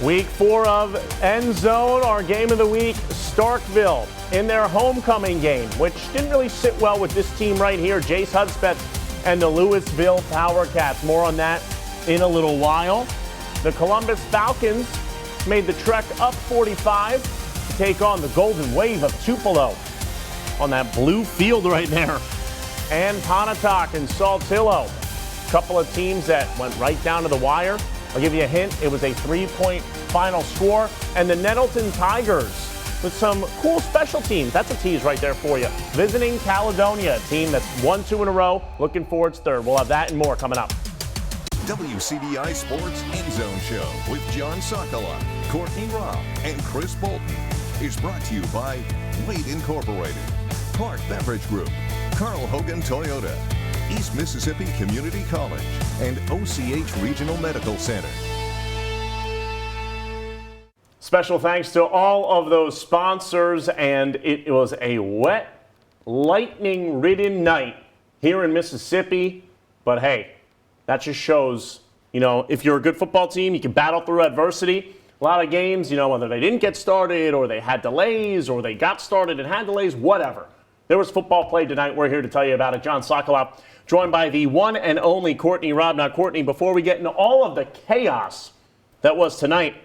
Week 4 of Endzone, our game of the week, Starkville in their homecoming game, which didn't really sit well with this team right here, Jace Hudspeth and the Louisville Power Cats. More on that in a little while. The Columbus Falcons made the trek up 45 to take on the Golden Wave of Tupelo on that blue field right there. And Pontotoc and Saltillo, a couple of teams that went right down to the wire. I'll give you a hint. It was a 3-point final score. And the Nettleton Tigers with some cool special teams. That's a tease right there for you. Visiting Caledonia, a team that's won 2 in a row. Looking for its third. We'll have that and more coming up. WCBI Sports Endzone Show with John Sokoloff, Courtney Robb, and Chris Bolton is brought to you by Wade Incorporated, Clark Beverage Group, Carl Hogan Toyota, East Mississippi Community College, and OCH Regional Medical Center. Special thanks to all of those sponsors, and it was a wet, lightning-ridden night here in Mississippi. But hey, that just shows, if you're a good football team, you can battle through adversity. A lot of games, whether they didn't get started or they had delays or they got started and had delays, whatever. There was football played tonight. We're here to tell you about it. John Sokoloff, joined by the one and only Courtney Robb. Now, Courtney, before we get into all of the chaos that was tonight,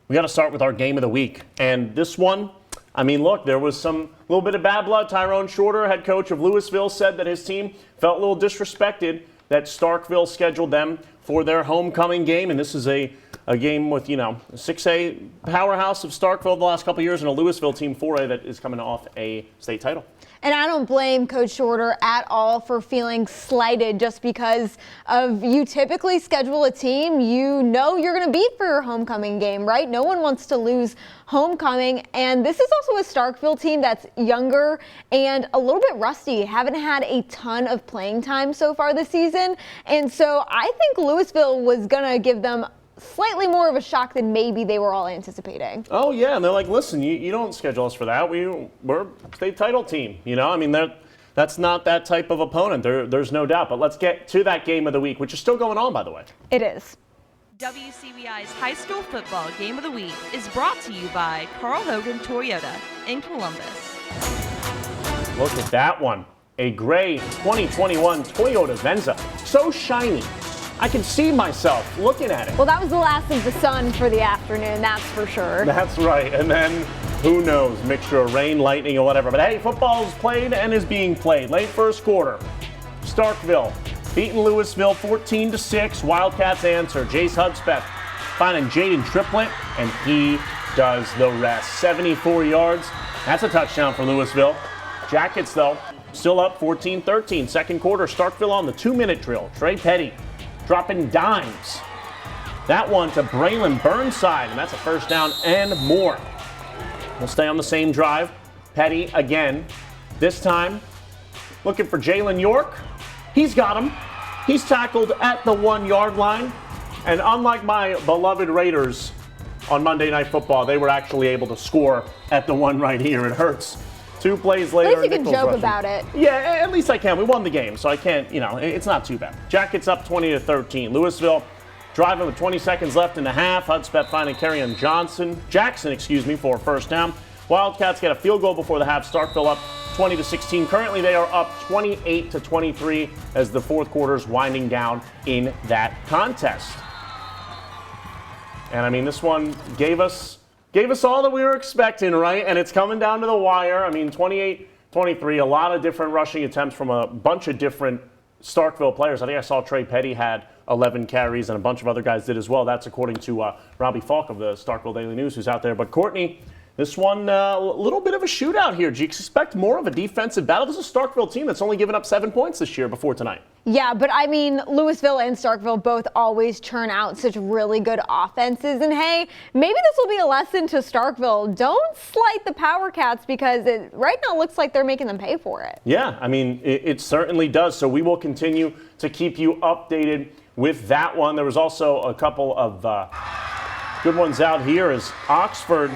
we got to start with our game of the week. And this one, look, there was some little bit of bad blood. Tyrone Shorter, head coach of Louisville, said that his team felt a little disrespected that Starkville scheduled them for their homecoming game. And this is a game with, 6A powerhouse of Starkville the last couple of years and a Louisville team 4A that is coming off a state title. And I don't blame Coach Shorter at all for feeling slighted just because of you typically schedule a team you're going to beat for your homecoming game, right? No one wants to lose homecoming. And this is also a Starkville team that's younger and a little bit rusty. Haven't had a ton of playing time so far this season. And so I think Louisville was going to give them slightly more of a shock than maybe they were all anticipating. Oh, yeah. And they're like, listen, you don't schedule us for that. We're a state title team. That's not that type of opponent. There's no doubt. But let's get to that game of the week, which is still going on, by the way. It is. WCBI's High School Football Game of the Week is brought to you by Carl Hogan Toyota in Columbus. Look at that one. A gray 2021 Toyota Venza. So shiny. I can see myself looking at it. Well, that was the last of the sun for the afternoon, that's for sure. That's right. And then, who knows, mixture of rain, lightning, or whatever. But hey, football is played and is being played. Late first quarter, Starkville beating Louisville 14-6. Wildcats answer. Jace Hudspeth finding Jaden Triplett, and he does the rest. 74 yards. That's a touchdown for Louisville. Jackets, though, still up 14-13. Second quarter, Starkville on the 2-minute drill. Trey Petty dropping dimes. That one to Braylon Burnside, and that's a first down and more. We'll stay on the same drive. Petty again. This time, looking for Jalen York. He's got him. He's tackled at the 1-yard line. And unlike my beloved Raiders on Monday Night Football, they were actually able to score at the one right here. It hurts. 2 plays later. At least you can joke about it. Yeah, at least I can. We won the game, so I can't, it's not too bad. Jackets up 20-13. Louisville driving with 20 seconds left in the half. Hudspeth finding Kerryon Jackson, for a first down. Wildcats get a field goal before the half. Starkville up 20-16. Currently, they are up 28-23 as the fourth quarter is winding down in that contest. And this one gave us all that we were expecting, right? And it's coming down to the wire. 28-23, a lot of different rushing attempts from a bunch of different Starkville players. I think I saw Trey Petty had 11 carries and a bunch of other guys did as well. That's according to Robbie Falk of the Starkville Daily News, who's out there. But Courtney, this one, a little bit of a shootout here. Do you expect more of a defensive battle? This is a Starkville team that's only given up 7 points this year before tonight. Yeah, but Louisville and Starkville both always churn out such really good offenses. And hey, maybe this will be a lesson to Starkville. Don't slight the Power Cats because it right now looks like they're making them pay for it. Yeah, it certainly does. So we will continue to keep you updated with that one. There was also a couple of good ones out here as Oxford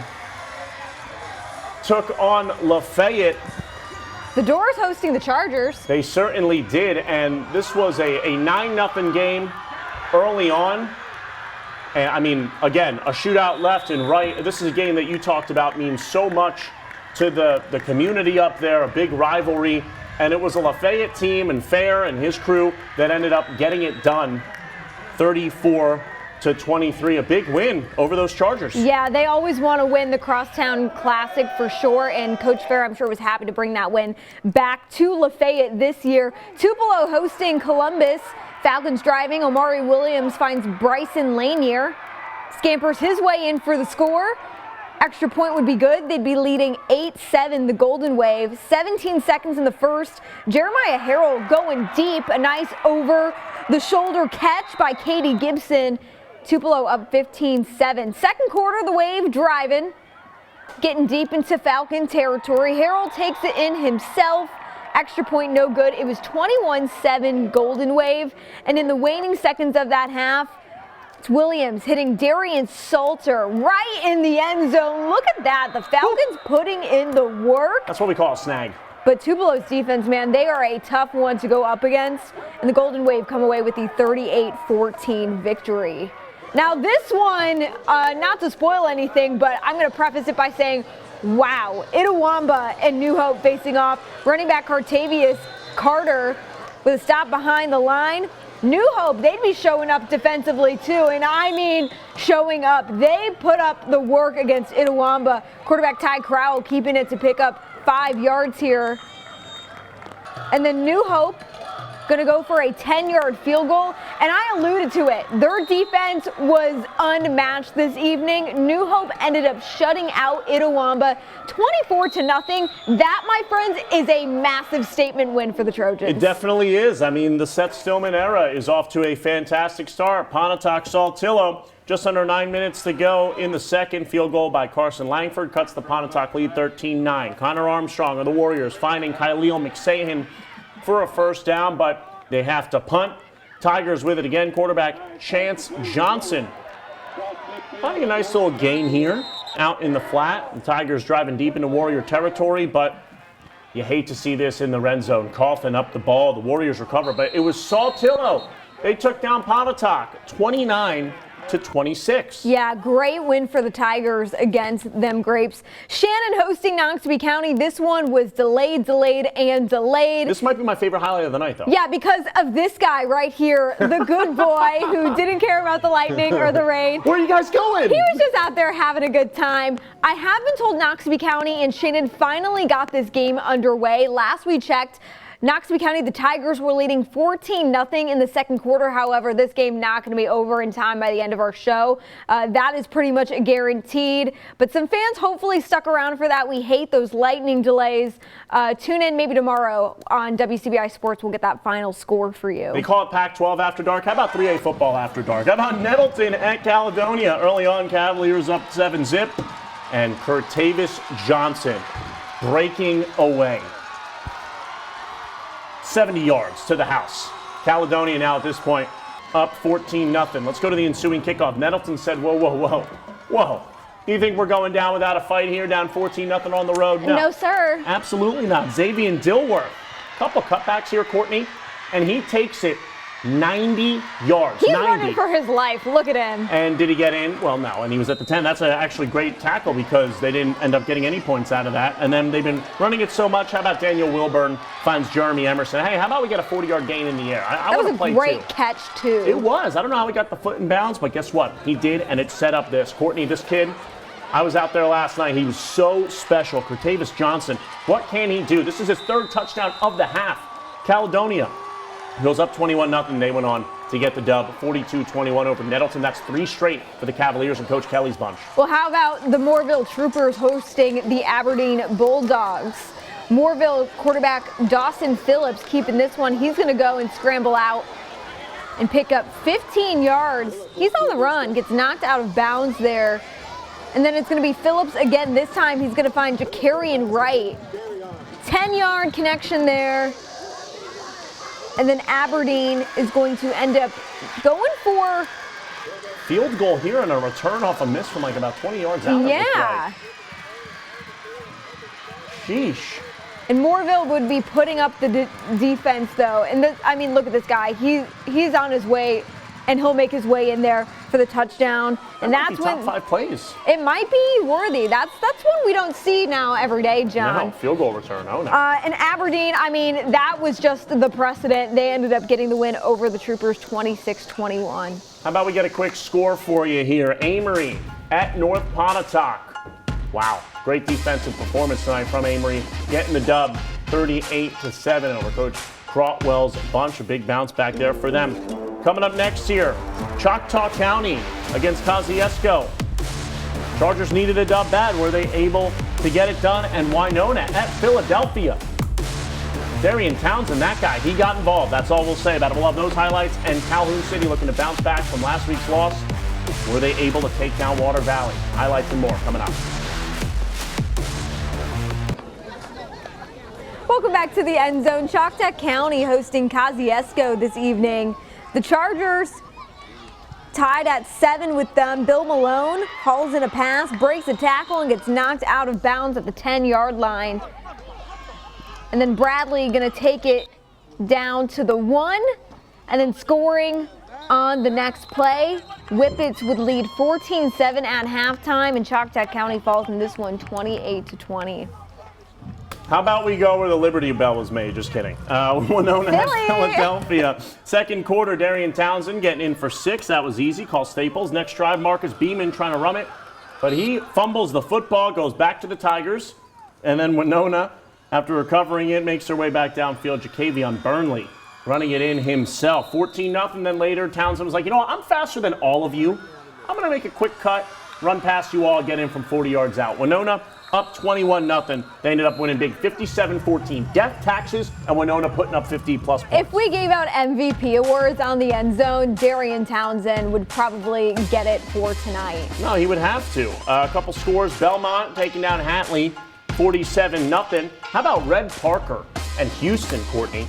took on Lafayette. The Doors hosting the Chargers. They certainly did, and this was a 9-0 game early on. And I mean, again, a shootout left and right. This is a game that you talked about means so much to the community up there, a big rivalry. And it was a Lafayette team and Fair and his crew that ended up getting it done 34-23, a big win over those Chargers. Yeah, they always want to win the Crosstown Classic for sure, and Coach Fair, I'm sure, was happy to bring that win back to Lafayette this year. Tupelo hosting Columbus. Falcons driving. Omari Williams finds Bryson Lanier. Scampers his way in for the score. Extra point would be good. They'd be leading 8-7, the Golden Wave. 17 seconds in the first. Jeremiah Harrell going deep. A nice over-the-shoulder catch by Katie Gibson. Tupelo up 15-7. Second quarter, the Wave driving. Getting deep into Falcon territory. Harrell takes it in himself. Extra point no good. It was 21-7 Golden Wave. And in the waning seconds of that half, it's Williams hitting Darian Salter right in the end zone. Look at that. The Falcons putting in the work. That's what we call a snag. But Tupelo's defense, man, they are a tough one to go up against. And the Golden Wave come away with the 38-14 victory. Now this one, not to spoil anything, but I'm going to preface it by saying, wow, Itawamba and New Hope facing off. Running back Cartavius Carter with a stop behind the line. New Hope, they'd be showing up defensively too, and I mean showing up. They put up the work against Itawamba. Quarterback Ty Crowell keeping it to pick up 5 yards here. And then New Hope going to go for a 10-yard field goal, and I alluded to it. Their defense was unmatched this evening. New Hope ended up shutting out Itawamba 24-0. That, my friends, is a massive statement win for the Trojans. It definitely is. I mean, the Seth Stillman era is off to a fantastic start. Pontotoc Saltillo, just under 9 minutes to go in the second. Field goal by Carson Langford cuts the Pontotoc lead 13-9. Connor Armstrong of the Warriors finding Kyleel McSahan for a first down, but they have to punt. Tigers with it again. Quarterback Chance Johnson finding a nice little gain here out in the flat. The Tigers driving deep into Warrior territory, but you hate to see this in the red zone. Coughing up the ball. The Warriors recover, but it was Saltillo. They took down Pontotoc 29-26. Yeah, great win for the Tigers against them Grapes. Shannon hosting Noxubee County. This one was delayed. This might be my favorite highlight of the night, though. Yeah, because of this guy right here, the good boy who didn't care about the lightning or the rain. Where are you guys going? He was just out there having a good time. I have been told Noxubee County and Shannon finally got this game underway. Last we checked, Noxubee County, the Tigers were leading 14-0 in the second quarter. However, this game not going to be over in time by the end of our show. That is pretty much guaranteed. But some fans hopefully stuck around for that. We hate those lightning delays. Tune in maybe tomorrow on WCBI Sports. We'll get that final score for you. They call it Pac-12 After Dark. How about 3A football after dark? How about Nettleton at Caledonia? Early on, Cavaliers up 7-zip. And Curtavis Johnson breaking away. 70 yards to the house. Caledonia now at this point up 14-0. Let's go to the ensuing kickoff. Nettleton said, whoa. Do you think we're going down without a fight here, down 14-0 on the road? No, sir. Absolutely not. Xavier Dilworth. Couple cutbacks here, Courtney, and he takes it 90 yards. He's running for his life. Look at him. And did he get in? Well, no, and he was at the 10. That's actually great tackle because they didn't end up getting any points out of that. And then they've been running it so much. How about Daniel Wilburn finds Jeremy Emerson? Hey, how about we get a 40-yard gain in the air? I that was a great catch, too. It was. I don't know how he got the foot in bounds, but guess what? He did, and it set up this. Courtney, this kid, I was out there last night. He was so special. Curtavis Johnson, what can he do? This is his third touchdown of the half. Caledonia goes up 21-0. They went on to get the dub, 42-21 over Nettleton. That's 3 straight for the Cavaliers and Coach Kelly's bunch. Well, how about the Mooreville Troopers hosting the Aberdeen Bulldogs? Mooreville quarterback Dawson Phillips keeping this one. He's going to go and scramble out and pick up 15 yards. He's on the run, gets knocked out of bounds there. And then it's going to be Phillips again. This time he's going to find Jacarian Wright. 10-yard connection there. And then Aberdeen is going to end up going for field goal here and a return off a miss from like about 20 yards out. Yeah. Sheesh. And Mooreville would be putting up the defense though. And I mean, look at this guy. He's on his way, and he'll make his way in there. for the touchdown. And That might that's be when top 5 plays. it might be worthy. That's one we don't see now every day, John. No, field goal return. Oh, no. And Aberdeen, I mean, that was just the precedent. They ended up getting the win over the Troopers 26-21. How about we get a quick score for you here? Amory at North Pontotoc. Wow, great defensive performance tonight from Amory, getting the dub 38-7 over Coach Crotwell's bunch. A big bounce back there for them. Coming up next here, Choctaw County against Kosciuszko. Chargers needed a dub bad. Were they able to get it done? And Winona at Philadelphia. Darian Townsend, that guy, he got involved. That's all we'll say about it. We'll have those highlights. And Calhoun City looking to bounce back from last week's loss. Were they able to take down Water Valley? Highlights and more coming up. Welcome back to the End Zone. Choctaw County hosting Kosciuszko this evening. The Chargers tied at 7 with them. Bill Malone hauls in a pass, breaks a tackle, and gets knocked out of bounds at the 10-yard line. And then Bradley going to take it down to the 1, and then scoring on the next play. Whippets would lead 14-7 at halftime, and Choctaw County falls in this one 28-20. How about we go where the Liberty Bell was made? Just kidding. Winona at Philadelphia. Second quarter, Darian Townsend getting in for 6. That was easy. Call Staples. Next drive, Marcus Beeman trying to run it. But he fumbles the football, goes back to the Tigers. And then Winona, after recovering it, makes their way back downfield. Jacavion Burnley running it in himself. 14-0. Then later, Townsend was like, you know what? I'm faster than all of you. I'm going to make a quick cut, run past you all, get in from 40 yards out. Winona up 21-0. They ended up winning big 57-14. Death taxes and Winona putting up 50-plus points. If we gave out MVP awards on the End Zone, Darian Townsend would probably get it for tonight. No, he would have to. A couple scores. Belmont taking down Hatley 47-0. How about Red Parker and Houston, Courtney?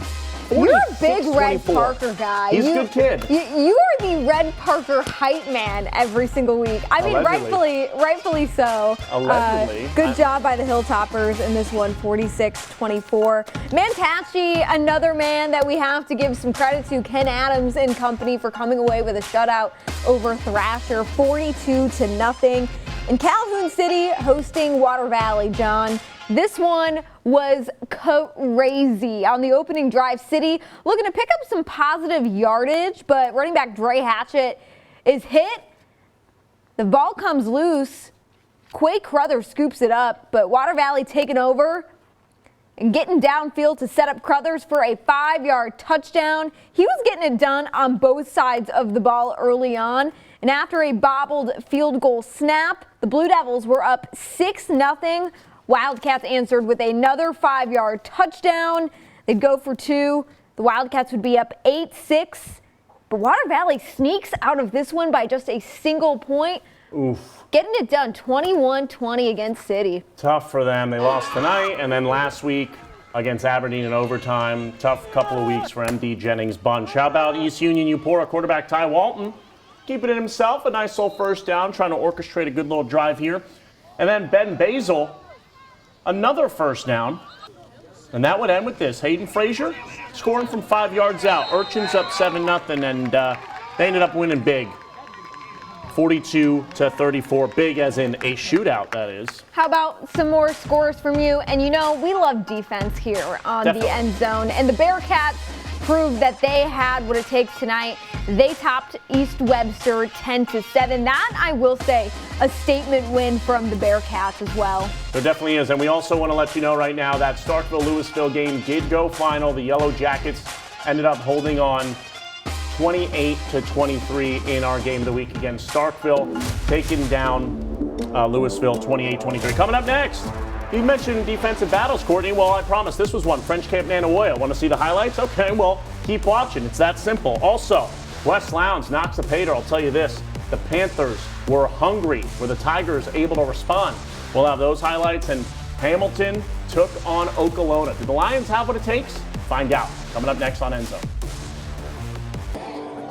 You're a big Red 24. Parker guy. He's a good kid. You are the Red Parker hype man every single week. I mean, rightfully so. Allegedly. Good job by the Hilltoppers in this one, 46-24. Mantachi, another man that we have to give some credit to, Ken Adams and company, for coming away with a shutout over Thrasher, 42-0. And Calhoun City hosting Water Valley, John. This one was crazy. On the opening drive, City looking to pick up some positive yardage, but running back Dre Hatchett is hit. The ball comes loose. Quay Crothers scoops it up, but Water Valley taking over and getting downfield to set up Crothers for a 5-yard touchdown. He was getting it done on both sides of the ball early on. And after a bobbled field goal snap, the Blue Devils were up 6-0. Wildcats answered with another 5-yard touchdown. They'd go for 2. The Wildcats would be up 8-6. But Water Valley sneaks out of this one by just a single point. Oof. Getting it done 21-20 against City. Tough for them. They lost tonight, and then last week against Aberdeen in overtime. Tough couple of weeks for MD Jennings' bunch. How about East Union Eupora quarterback Ty Walton? Keeping it himself, a nice little first down, trying to orchestrate a good little drive here. And then Ben Basil, another first down. And that would end with this. Hayden Frazier scoring from 5 yards out. Urchins up 7-0, and they ended up winning big. 42-34, big as in a shootout, that is. How about some more scores from you? And you know, we love defense here on the End Zone. And the Bearcats proved that they had what it takes tonight. They topped East Webster 10-7. That, I will say, a statement win from the Bearcats as well. There definitely is. And we also want to let you know right now that Starkville-Louisville game did go final. The Yellow Jackets ended up holding on 28-23 in our game of the week against Starkville, taking down Louisville 28-23. Coming up next, you mentioned defensive battles, Courtney. Well, I promise this was one. French Camp Nanawoya. Want to see the highlights? Okay, well, keep watching. It's that simple. Also, West Lowndes knocks the Pater. I'll tell you this. The Panthers were hungry. Were the Tigers able to respond? We'll have those highlights. And Hamilton took on Okolona. Do the Lions have what it takes? Find out. Coming up next on Endzone.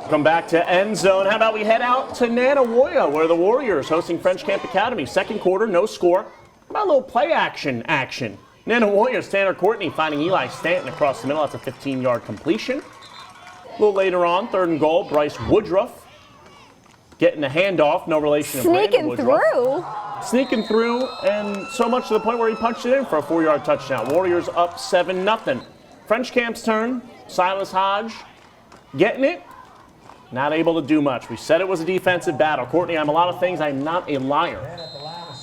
Come back to End Zone. How about we head out to Nanawoya, where the Warriors hosting French Camp Academy. Second quarter, no score. How about a little play action? Nanawoya's Tanner Courtney finding Eli Stanton across the middle. That's a 15-yard completion. A little later on, 3rd and goal, Bryce Woodruff getting the handoff, no relation to Brandon Sneaking Woodruff. through. Sneaking through, and so much to the point where he punched it in for a 4-yard touchdown. Warriors up 7-0. French Camp's turn. Silas Hodge getting it. Not able to do much. We said it was a defensive battle. Courtney, I'm a lot of things. I'm not a liar.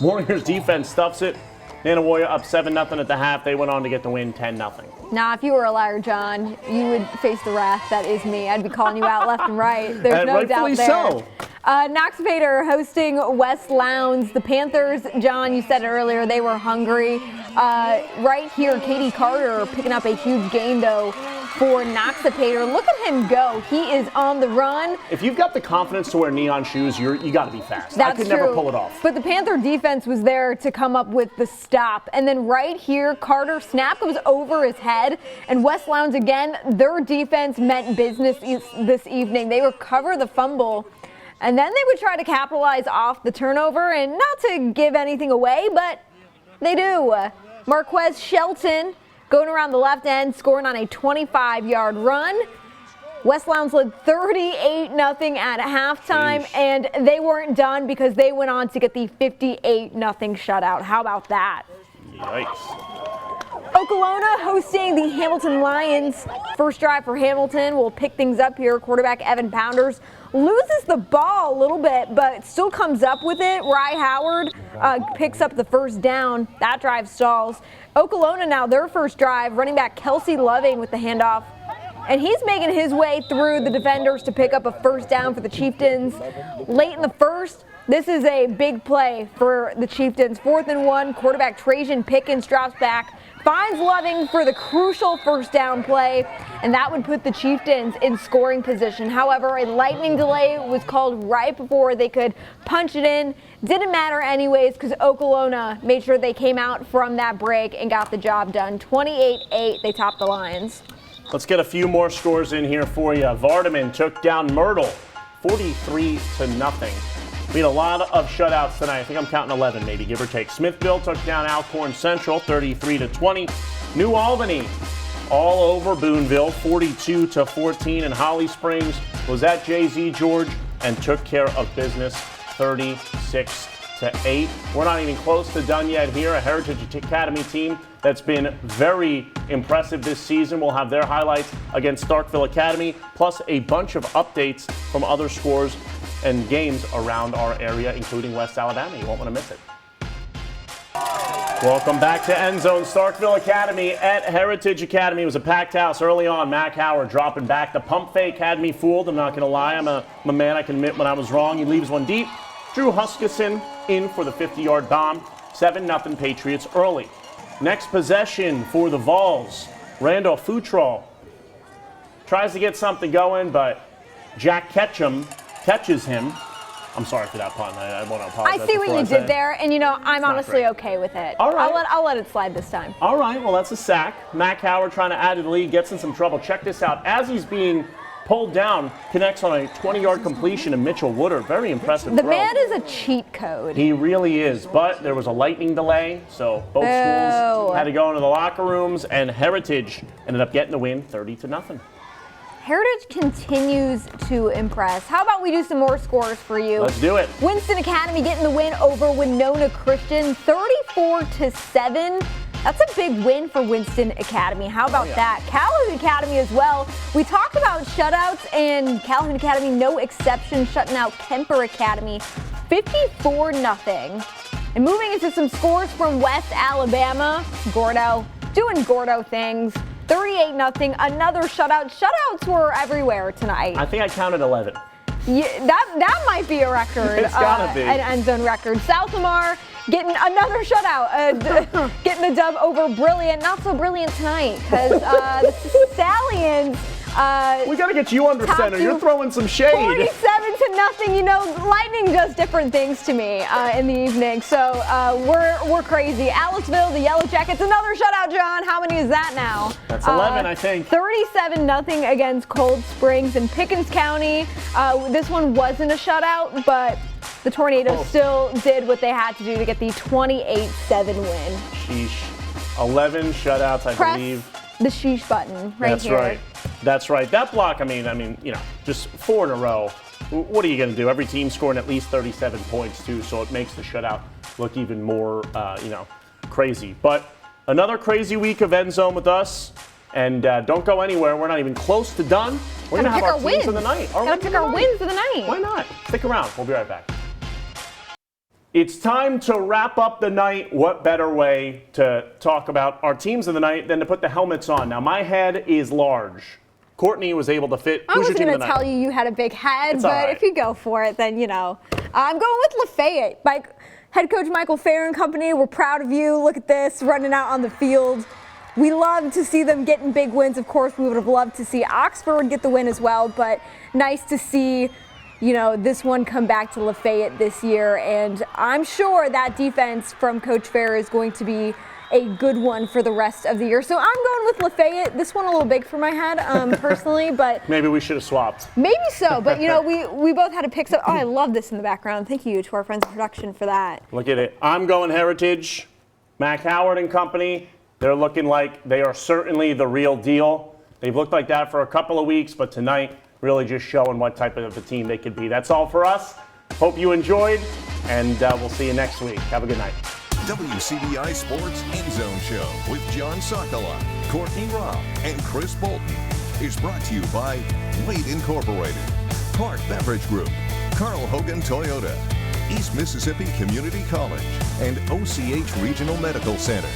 Warriors defense stuffs it. Nanawoya up 7-0 at the half. They went on to get the win 10-0. Now, if you were a liar, John, you would face the wrath that is me. I'd be calling you out left and right. There's no doubt rightfully there. so. Knox Vader hosting West Lowndes. The Panthers, John, you said it earlier, they were hungry. Right here, Katie Carter picking up a huge gain, though, for Knox Vader. Look at him go. He is on the run. If you've got the confidence to wear neon shoes, you got to be fast. That's I could true. never pull it off. But the Panther defense was there to come up with the stop. And then right here, Carter snap goes over his head. And West Lowndes, again, their defense meant business this evening. They recover the fumble. And then they would try to capitalize off the turnover, and not to give anything away, but they do. Marquez Shelton going around the left end, scoring on a 25-yard run. West Lowndes led 38-0 at halftime, Sheesh. and they weren't done because they went on to get the 58-0 shutout. How about that? Yikes. Okolona hosting the Hamilton Lions. First drive for Hamilton. We'll pick things up here. Quarterback Evan Pounders loses the ball a little bit, but still comes up with it. Rye Howard picks up the first down. That drive stalls. Okolona now their first drive. Running back Kelsey Loving with the handoff. And he's making his way through the defenders to pick up a first down for the Chieftains. Late in the first, this is a big play for the Chieftains. 4th and 1, quarterback Trajan Pickens drops back, finds Loving for the crucial first down play, and that would put the Chieftains in scoring position. However, a lightning delay was called right before they could punch it in. Didn't matter anyways because Okolona made sure they came out from that break and got the job done. 28-8, they topped the Lions. Let's get a few more scores in here for you. Vardaman took down Myrtle 43-0. We had a lot of shutouts tonight. I think I'm counting 11 maybe, give or take. Smithville took down Alcorn Central 33-20. New Albany all over Boonville 42-14. And Holly Springs was at Jay-Z George and took care of business 36-8. We're not even close to done yet here. A Heritage Academy team that's been very impressive this season. We'll have their highlights against Starkville Academy, plus a bunch of updates from other scores and games around our area, including West Alabama. You won't want to miss it. Welcome back to Endzone. Starkville Academy at Heritage Academy. It was a packed house early on. Mac Howard dropping back. The pump fake had me fooled. I'm not going to lie. I'm a man. I can admit when I was wrong. He leaves one deep. Drew Huskisson in for the 50-yard bomb. 7-0 Patriots early. Next possession for the Vols. Randall Futrall tries to get something going, but Jack Ketchum catches him. I'm sorry for that pun. I want to apologize. I see what you did there, and you know, I'm honestly great. okay with it. All right. I'll let it slide this time. All right, well, that's a sack. Mac Howard trying to add to the lead, gets in some trouble. Check this out. As he's being pulled down, connects on a 20-yard completion to Mitchell Woodard. Very impressive The throw. man is a cheat code. He really is, but there was a lightning delay, so both schools had to go into the locker rooms, and Heritage ended up getting the win 30-0. Heritage continues to impress. How about we do some more scores for you? Let's do it. Winston Academy getting the win over Winona Christian, 34-7. That's a big win for Winston Academy. How about that? Calhoun Academy as well. We talked about shutouts, and Calhoun Academy, no exception, shutting out Kemper Academy, 54-0. And moving into some scores from West Alabama, Gordo doing Gordo things. 38-0, another shutout. Shutouts were everywhere tonight. I think I counted 11. Yeah, that might be a record. It's gotta be. An end zone record. South Lamar getting another shutout, getting the dub over Brilliant. Not so brilliant tonight because the Stallions. We got to get you under center. You're throwing some shade. 47-0. You know, lightning does different things to me in the evening. So we're crazy. Aliceville, the Yellow Jackets, another shutout, John. How many is that now? That's 11, I think. 37-0 against Cold Springs in Pickens County. This one wasn't a shutout, but the Tornadoes still did what they had to do to get the 28-7 win. Sheesh. 11 shutouts, I believe. The sheesh button right That's here. right. That's right. That block, I mean, you know, just 4 in a row. what are you going to do? Every team scoring at least 37 points, too, so it makes the shutout look even more, crazy. But another crazy week of Endzone with us. And don't go anywhere. We're not even close to done. We're going to have our teams of the night. Gotta pick our wins of the night. Why not? Stick around. We'll be right back. It's time to wrap up the night. What better way to talk about our teams of the night than to put the helmets on? Now, my head is large. Courtney was able to fit. I Who's was your team going of the to tell night? you had a big head, It's all but right. if you go for it, then, I'm going with Lafayette. Head coach Michael Fair and company, we're proud of you. Look at this, running out on the field. We love to see them getting big wins. Of course, we would have loved to see Oxford get the win as well, but nice to see, this one come back to Lafayette this year. And I'm sure that defense from Coach Fair is going to be a good one for the rest of the year. So I'm going with Lafayette. This one a little big for my head, personally, but Maybe we should have swapped. maybe so. But we both had to pick up. Oh, I love this in the background. Thank you to our friends in production for that. Look at it. I'm going Heritage. Mac Howard and company. They're looking like they are certainly the real deal. They've looked like that for a couple of weeks, but tonight really just showing what type of a team they could be. That's all for us. Hope you enjoyed, and we'll see you next week. Have a good night. WCBI Sports Endzone Show with John Sokoloff, Courtney Robb, and Chris Bolton is brought to you by Wade Incorporated, Clark Beverage Group, Carl Hogan Toyota, East Mississippi Community College, and OCH Regional Medical Center.